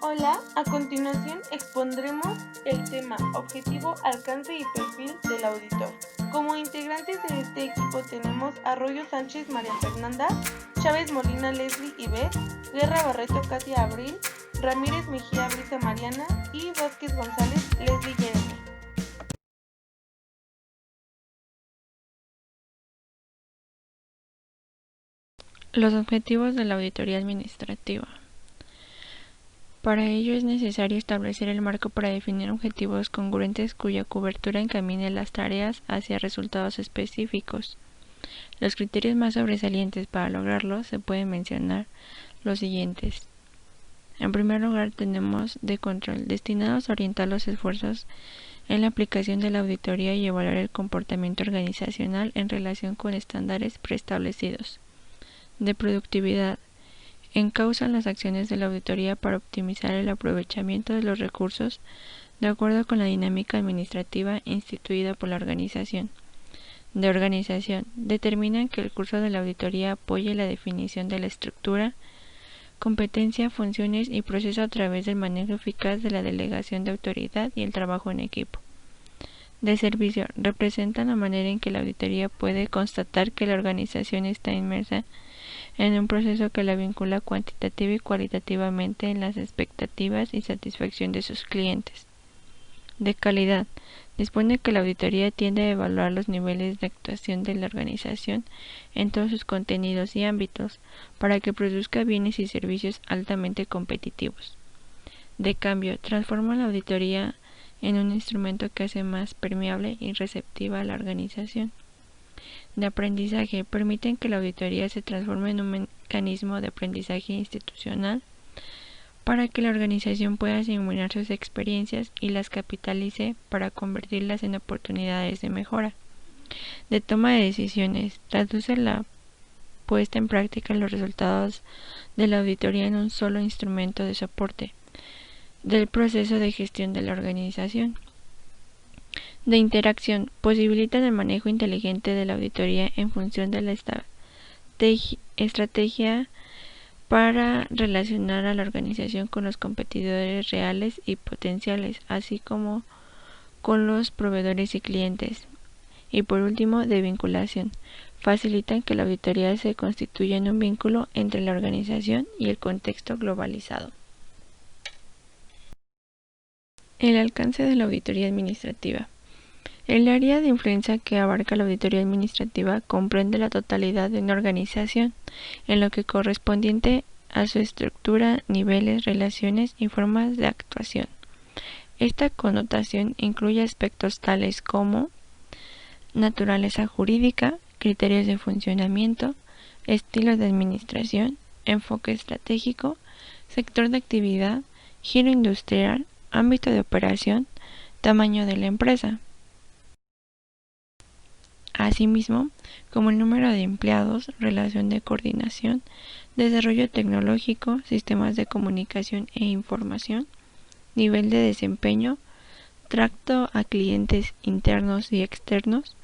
Hola, a continuación expondremos el tema objetivo, alcance y perfil del auditor. Como integrantes de este equipo tenemos Arroyo Sánchez María Fernanda, Chávez Molina Leslie Ivette, Guerra Barreto Katia Abril, Ramírez Mejía Brisa Mariana y Vázquez González Leslie Jeremy. Los objetivos de la auditoría administrativa. Para ello es necesario establecer el marco para definir objetivos congruentes cuya cobertura encamine las tareas hacia resultados específicos. Los criterios más sobresalientes para lograrlo se pueden mencionar los siguientes. En primer lugar tenemos de control, destinados a orientar los esfuerzos en la aplicación de la auditoría y evaluar el comportamiento organizacional en relación con estándares preestablecidos. De productividad, encausan las acciones de la auditoría para optimizar el aprovechamiento de los recursos de acuerdo con la dinámica administrativa instituida por la organización. De organización, determinan que el curso de la auditoría apoye la definición de la estructura, competencia, funciones y proceso a través del manejo eficaz de la delegación de autoridad y el trabajo en equipo. De servicio, representan la manera en que la auditoría puede constatar que la organización está inmersa en un proceso que la vincula cuantitativa y cualitativamente en las expectativas y satisfacción de sus clientes. De calidad, dispone que la auditoría tiende a evaluar los niveles de actuación de la organización en todos sus contenidos y ámbitos para que produzca bienes y servicios altamente competitivos. De cambio, transforma la auditoría en un instrumento que hace más permeable y receptiva a la organización. De aprendizaje, permiten que la auditoría se transforme en un mecanismo de aprendizaje institucional para que la organización pueda asimilar sus experiencias y las capitalice para convertirlas en oportunidades de mejora. De toma de decisiones, traduce la puesta en práctica los resultados de la auditoría en un solo instrumento de soporte del proceso de gestión de la organización. De interacción, posibilitan el manejo inteligente de la auditoría en función de la estrategia para relacionar a la organización con los competidores reales y potenciales, así como con los proveedores y clientes. Y por último, de vinculación, facilitan que la auditoría se constituya en un vínculo entre la organización y el contexto globalizado. El alcance de la auditoría administrativa. El área de influencia que abarca la auditoría administrativa comprende la totalidad de una organización, en lo que correspondiente a su estructura, niveles, relaciones y formas de actuación. Esta connotación incluye aspectos tales como naturaleza jurídica, criterios de funcionamiento, estilos de administración, enfoque estratégico, sector de actividad, giro industrial, ámbito de operación, tamaño de la empresa. Asimismo, como el número de empleados, relación de coordinación, desarrollo tecnológico, sistemas de comunicación e información, nivel de desempeño, trato a clientes internos y externos,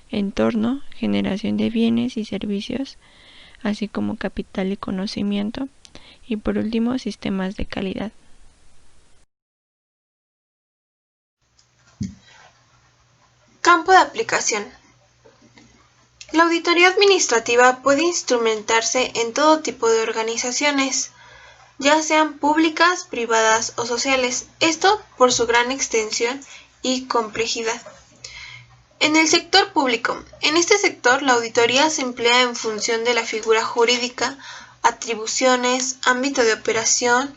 entorno, generación de bienes y servicios, así como capital y conocimiento, y por último, sistemas de calidad. Campo de aplicación. La auditoría administrativa puede instrumentarse en todo tipo de organizaciones, ya sean públicas, privadas o sociales, esto por su gran extensión y complejidad. En el sector público, en este sector la auditoría se emplea en función de la figura jurídica, atribuciones, ámbito de operación,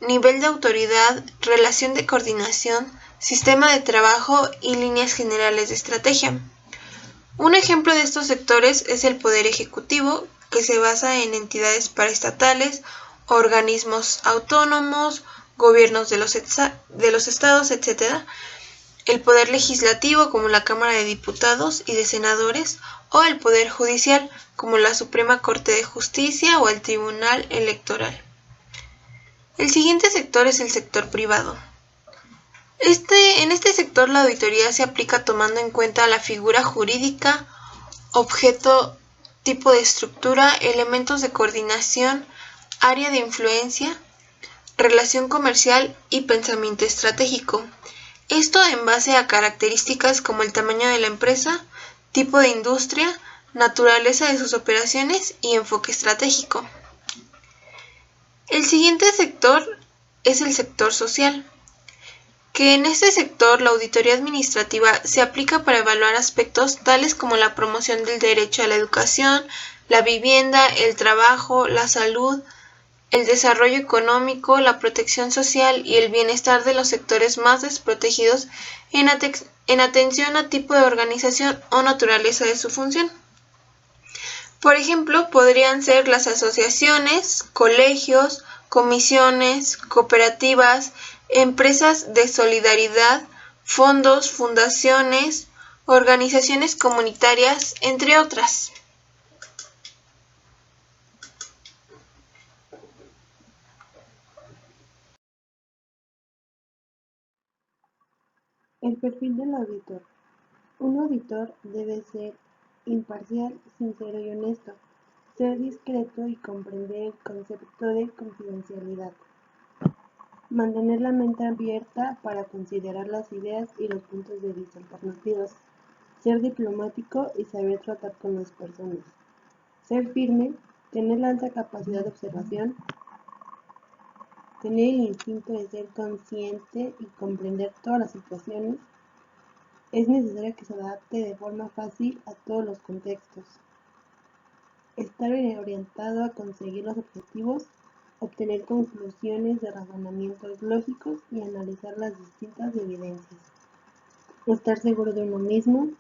nivel de autoridad, relación de coordinación, sistema de trabajo y líneas generales de estrategia. Un ejemplo de estos sectores es el Poder Ejecutivo, que se basa en entidades paraestatales, organismos autónomos, gobiernos de los estados, etc. El Poder Legislativo, como la Cámara de Diputados y de Senadores, o el Poder Judicial, como la Suprema Corte de Justicia o el Tribunal Electoral. El siguiente sector es el sector privado. En este sector la auditoría se aplica tomando en cuenta la figura jurídica, objeto, tipo de estructura, elementos de coordinación, área de influencia, relación comercial y pensamiento estratégico. Esto en base a características como el tamaño de la empresa, tipo de industria, naturaleza de sus operaciones y enfoque estratégico. El siguiente sector es el sector social, que en este sector la auditoría administrativa se aplica para evaluar aspectos tales como la promoción del derecho a la educación, la vivienda, el trabajo, la salud, el desarrollo económico, la protección social y el bienestar de los sectores más desprotegidos en atención a tipo de organización o naturaleza de su función. Por ejemplo, podrían ser las asociaciones, colegios, comisiones, cooperativas, empresas de solidaridad, fondos, fundaciones, organizaciones comunitarias, entre otras. El perfil del auditor. Un auditor debe ser imparcial, sincero y honesto, ser discreto y comprender el concepto de confidencialidad. Mantener la mente abierta para considerar las ideas y los puntos de vista alternativos. Ser diplomático y saber tratar con las personas. Ser firme, tener la alta capacidad de observación, tener el instinto de ser consciente y comprender todas las situaciones. Es necesario que se adapte de forma fácil a todos los contextos. Estar orientado a conseguir los objetivos, obtener conclusiones de razonamientos lógicos y analizar las distintas evidencias. Estar seguro de uno mismo,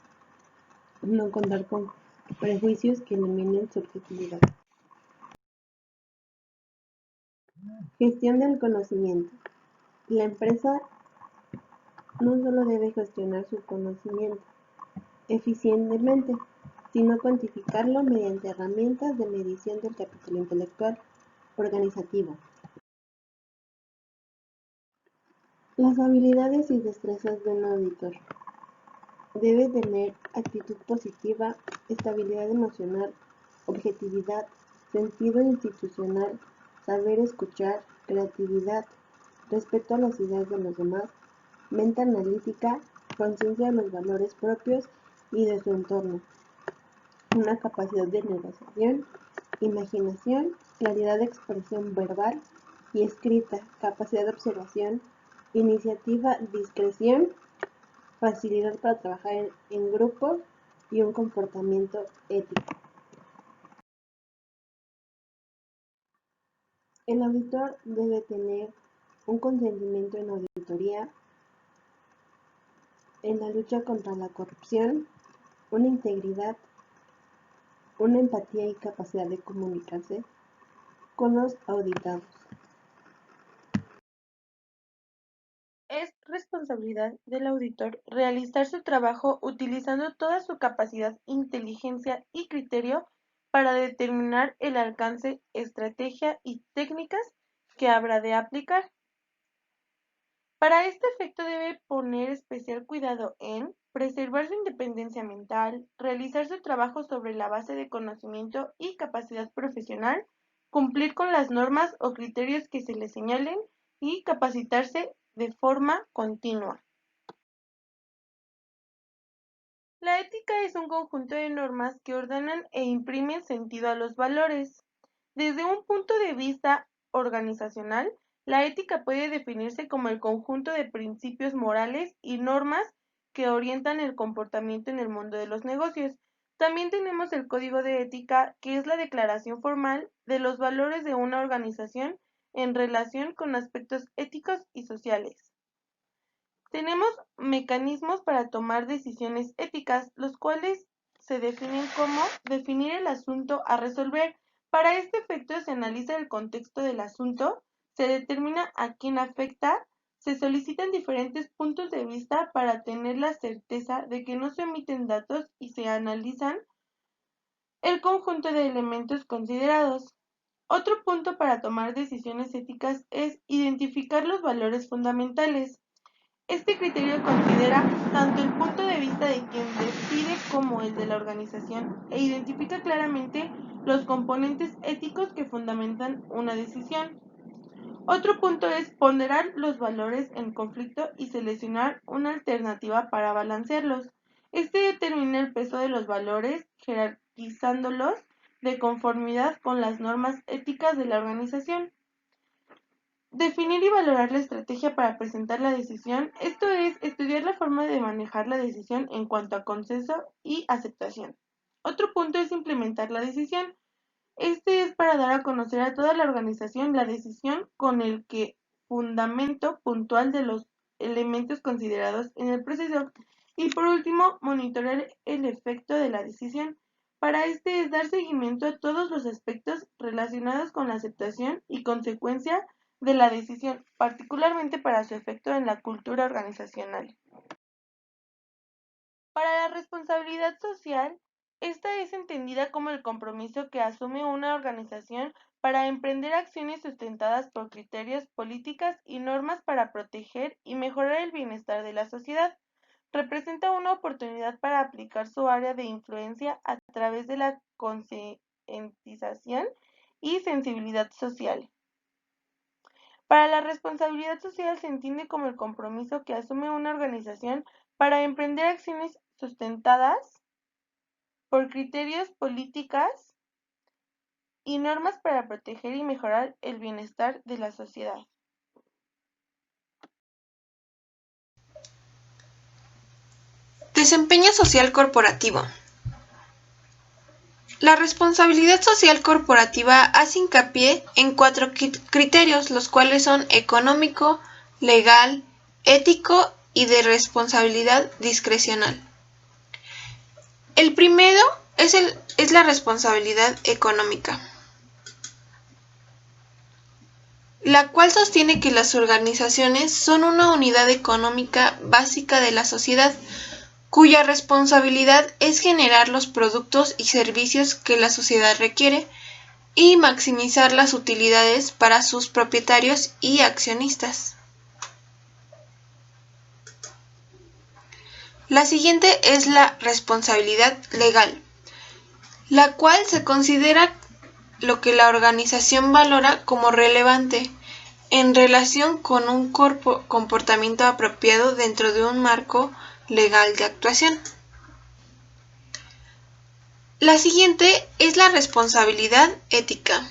no contar con prejuicios que eliminen su objetividad. Gestión del conocimiento. La empresa no solo debe gestionar su conocimiento eficientemente, sino cuantificarlo mediante herramientas de medición del capital intelectual organizativo. Las habilidades y destrezas de un auditor. Debe tener actitud positiva, estabilidad emocional, objetividad, sentido institucional, saber escuchar, creatividad, respeto a las ideas de los demás, mente analítica, conciencia de los valores propios y de su entorno, una capacidad de negociación, imaginación, claridad de expresión verbal y escrita, capacidad de observación, iniciativa, discreción, facilidad para trabajar en grupo y un comportamiento ético. El auditor debe tener un consentimiento en auditoría, en la lucha contra la corrupción, una integridad, una empatía y capacidad de comunicarse con los auditados. Es responsabilidad del auditor realizar su trabajo utilizando toda su capacidad, inteligencia y criterio para determinar el alcance, estrategia y técnicas que habrá de aplicar. Para este efecto debe poner especial cuidado en preservar su independencia mental, realizar su trabajo sobre la base de conocimiento y capacidad profesional, cumplir con las normas o criterios que se le señalen y capacitarse de forma continua. La ética es un conjunto de normas que ordenan e imprimen sentido a los valores. Desde un punto de vista organizacional, la ética puede definirse como el conjunto de principios morales y normas que orientan el comportamiento en el mundo de los negocios. También tenemos el código de ética, que es la declaración formal de los valores de una organización en relación con aspectos éticos y sociales. Tenemos mecanismos para tomar decisiones éticas, los cuales se definen como definir el asunto a resolver. Para este efecto se analiza el contexto del asunto, se determina a quién afecta, se solicitan diferentes puntos de vista para tener la certeza de que no se omiten datos y se analizan el conjunto de elementos considerados. Otro punto para tomar decisiones éticas es identificar los valores fundamentales. Este criterio considera tanto el punto de vista de quien decide como el de la organización e identifica claramente los componentes éticos que fundamentan una decisión. Otro punto es ponderar los valores en conflicto y seleccionar una alternativa para balancearlos. Este determina el peso de los valores, jerarquizándolos de conformidad con las normas éticas de la organización. Definir y valorar la estrategia para presentar la decisión, esto es, estudiar la forma de manejar la decisión en cuanto a consenso y aceptación. Otro punto es implementar la decisión. Este es para dar a conocer a toda la organización la decisión con el fundamento puntual de los elementos considerados en el proceso. Y por último, monitorear el efecto de la decisión. Para este es dar seguimiento a todos los aspectos relacionados con la aceptación y consecuencia de la decisión, particularmente para su efecto en la cultura organizacional. Para la responsabilidad social, esta es entendida como el compromiso que asume una organización para emprender acciones sustentadas por criterios, políticas y normas para proteger y mejorar el bienestar de la sociedad. Representa una oportunidad para aplicar su área de influencia a través de la concientización y sensibilidad social. Para la responsabilidad social se entiende como el compromiso que asume una organización para emprender acciones sustentadas por criterios, políticas y normas para proteger y mejorar el bienestar de la sociedad. Desempeño social corporativo. La responsabilidad social corporativa hace hincapié en 4 criterios, los cuales son económico, legal, ético y de responsabilidad discrecional. El primero es la responsabilidad económica, la cual sostiene que las organizaciones son una unidad económica básica de la sociedad, cuya responsabilidad es generar los productos y servicios que la sociedad requiere y maximizar las utilidades para sus propietarios y accionistas. La siguiente es la responsabilidad legal, la cual se considera lo que la organización valora como relevante en relación con un comportamiento apropiado dentro de un marco legal de actuación. La siguiente es la responsabilidad ética,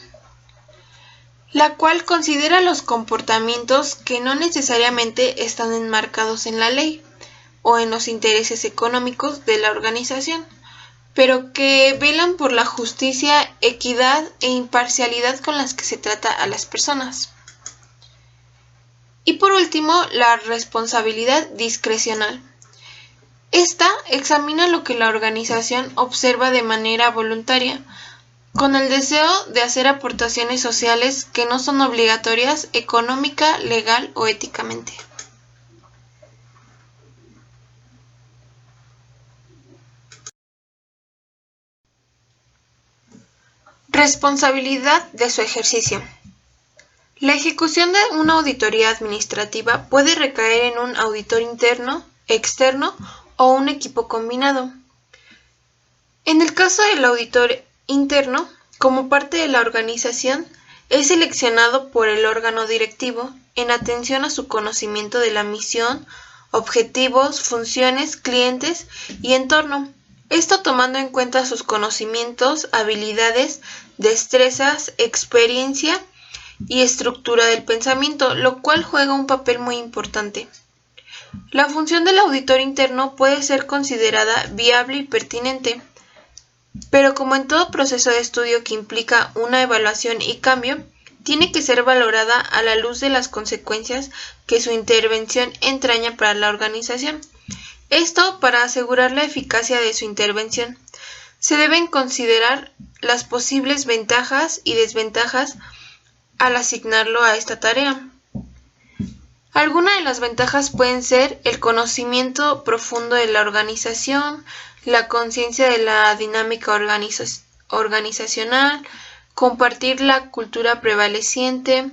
la cual considera los comportamientos que no necesariamente están enmarcados en la ley o en los intereses económicos de la organización, pero que velan por la justicia, equidad e imparcialidad con las que se trata a las personas. Y por último, la responsabilidad discrecional. Esta examina lo que la organización observa de manera voluntaria, con el deseo de hacer aportaciones sociales que no son obligatorias económica, legal o éticamente. Responsabilidad de su ejercicio. La ejecución de una auditoría administrativa puede recaer en un auditor interno, externo o un equipo combinado. En el caso del auditor interno, como parte de la organización, es seleccionado por el órgano directivo en atención a su conocimiento de la misión, objetivos, funciones, clientes y entorno. Esto tomando en cuenta sus conocimientos, habilidades, destrezas, experiencia y estructura del pensamiento, lo cual juega un papel muy importante. La función del auditor interno puede ser considerada viable y pertinente, pero como en todo proceso de estudio que implica una evaluación y cambio, tiene que ser valorada a la luz de las consecuencias que su intervención entraña para la organización. Esto para asegurar la eficacia de su intervención. Se deben considerar las posibles ventajas y desventajas al asignarlo a esta tarea. Algunas de las ventajas pueden ser el conocimiento profundo de la organización, la conciencia de la dinámica organizacional, compartir la cultura prevaleciente,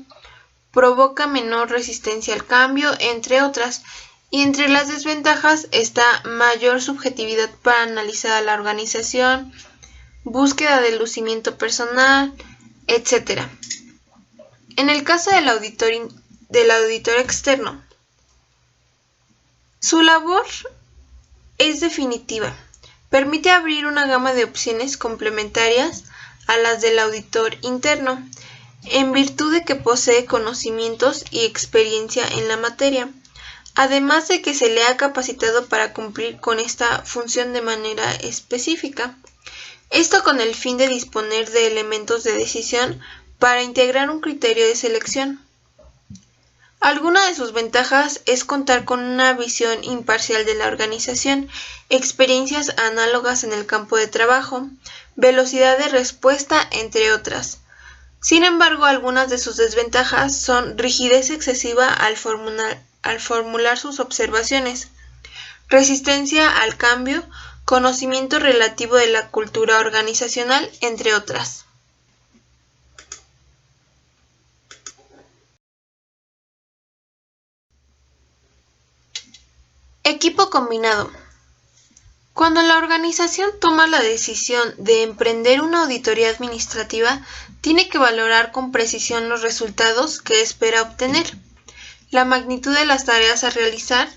provoca menor resistencia al cambio, entre otras. Y entre las desventajas está mayor subjetividad para analizar a la organización, búsqueda del lucimiento personal, etc. En el caso del auditor externo, su labor es definitiva. Permite abrir una gama de opciones complementarias a las del auditor interno, en virtud de que posee conocimientos y experiencia en la materia, además de que se le ha capacitado para cumplir con esta función de manera específica. Esto con el fin de disponer de elementos de decisión para integrar un criterio de selección. Alguna de sus ventajas es contar con una visión imparcial de la organización, experiencias análogas en el campo de trabajo, velocidad de respuesta, entre otras. Sin embargo, algunas de sus desventajas son rigidez excesiva al formular sus observaciones, resistencia al cambio, conocimiento relativo de la cultura organizacional, entre otras. Equipo combinado. Cuando la organización toma la decisión de emprender una auditoría administrativa, tiene que valorar con precisión los resultados que espera obtener, la magnitud de las tareas a realizar,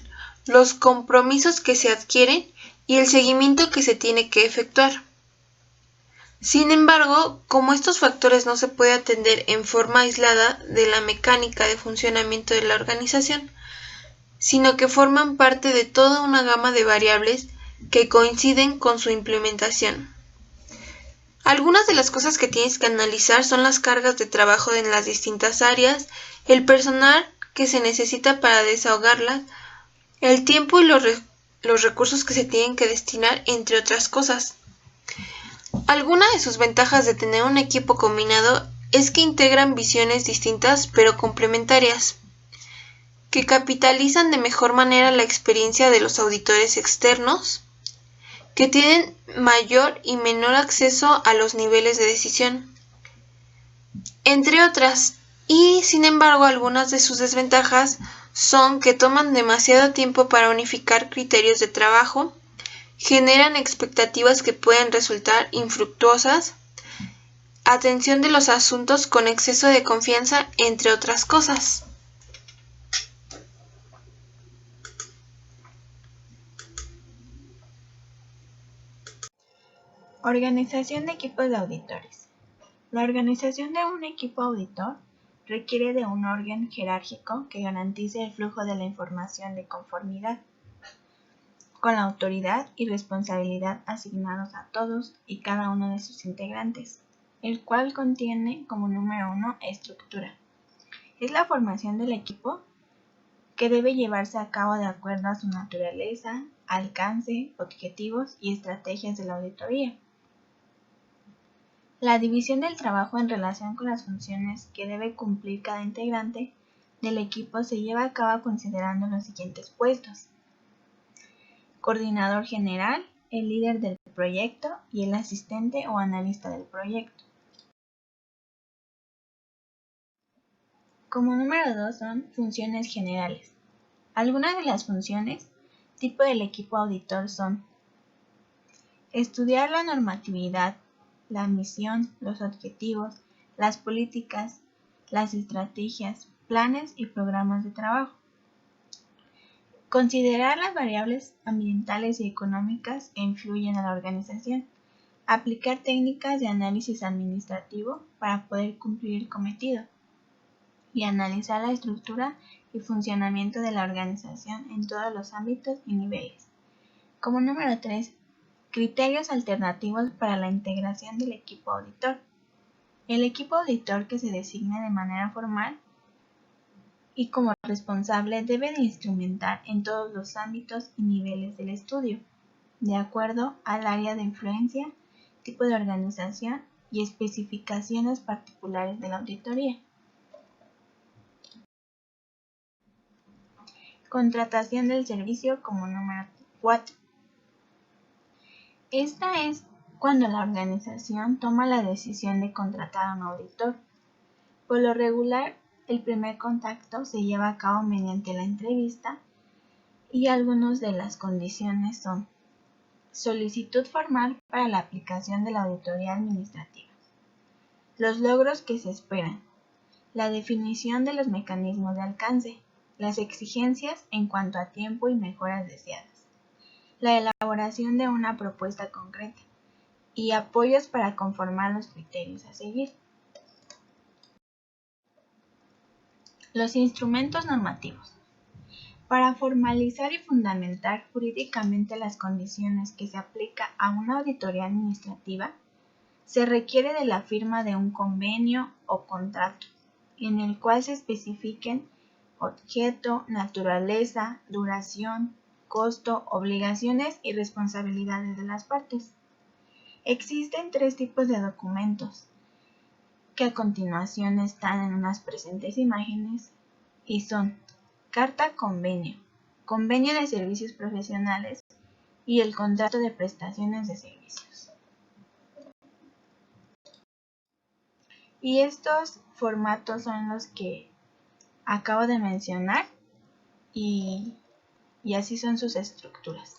los compromisos que se adquieren y el seguimiento que se tiene que efectuar. Sin embargo, como estos factores no se puede atender en forma aislada de la mecánica de funcionamiento de la organización, sino que forman parte de toda una gama de variables que coinciden con su implementación. Algunas de las cosas que tienes que analizar son las cargas de trabajo en las distintas áreas, el personal que se necesita para desahogarlas, el tiempo y los recursos que se tienen que destinar, entre otras cosas. Alguna de sus ventajas de tener un equipo combinado es que integran visiones distintas pero complementarias, que capitalizan de mejor manera la experiencia de los auditores externos, que tienen mayor y menor acceso a los niveles de decisión, entre otras, y sin embargo algunas de sus desventajas son que toman demasiado tiempo para unificar criterios de trabajo, generan expectativas que pueden resultar infructuosas, atención de los asuntos con exceso de confianza, entre otras cosas. Organización de equipos de auditores. La organización de un equipo auditor requiere de un orden jerárquico que garantice el flujo de la información de conformidad con la autoridad y responsabilidad asignados a todos y cada uno de sus integrantes, el cual contiene como número 1 estructura. Es la formación del equipo que debe llevarse a cabo de acuerdo a su naturaleza, alcance, objetivos y estrategias de la auditoría. La división del trabajo en relación con las funciones que debe cumplir cada integrante del equipo se lleva a cabo considerando los siguientes puestos: coordinador general, el líder del proyecto y el asistente o analista del proyecto. Como número 2 son funciones generales. Algunas de las funciones tipo del equipo auditor son: estudiar la normatividad, la misión, los objetivos, las políticas, las estrategias, planes y programas de trabajo. Considerar las variables ambientales y económicas que influyen a la organización. Aplicar técnicas de análisis administrativo para poder cumplir el cometido. Y analizar la estructura y funcionamiento de la organización en todos los ámbitos y niveles. Como número 3, criterios alternativos para la integración del equipo auditor. El equipo auditor que se designe de manera formal y como responsable debe de instrumentar en todos los ámbitos y niveles del estudio, de acuerdo al área de influencia, tipo de organización y especificaciones particulares de la auditoría. Contratación del servicio como número 4. Esta es cuando la organización toma la decisión de contratar a un auditor. Por lo regular, el primer contacto se lleva a cabo mediante la entrevista y algunas de las condiciones son: solicitud formal para la aplicación de la auditoría administrativa, los logros que se esperan, la definición de los mecanismos de alcance, las exigencias en cuanto a tiempo y mejoras deseadas, la elaboración de una propuesta concreta y apoyos para conformar los criterios a seguir. Los instrumentos normativos. Para formalizar y fundamentar jurídicamente las condiciones que se aplica a una auditoría administrativa, se requiere de la firma de un convenio o contrato, en el cual se especifiquen objeto, naturaleza, duración, costo, obligaciones y responsabilidades de las partes. Existen 3 tipos de documentos, que a continuación están en unas presentes imágenes, y son carta convenio, convenio de servicios profesionales y el contrato de prestaciones de servicios. Y estos formatos son los que acabo de mencionar y así son sus estructuras.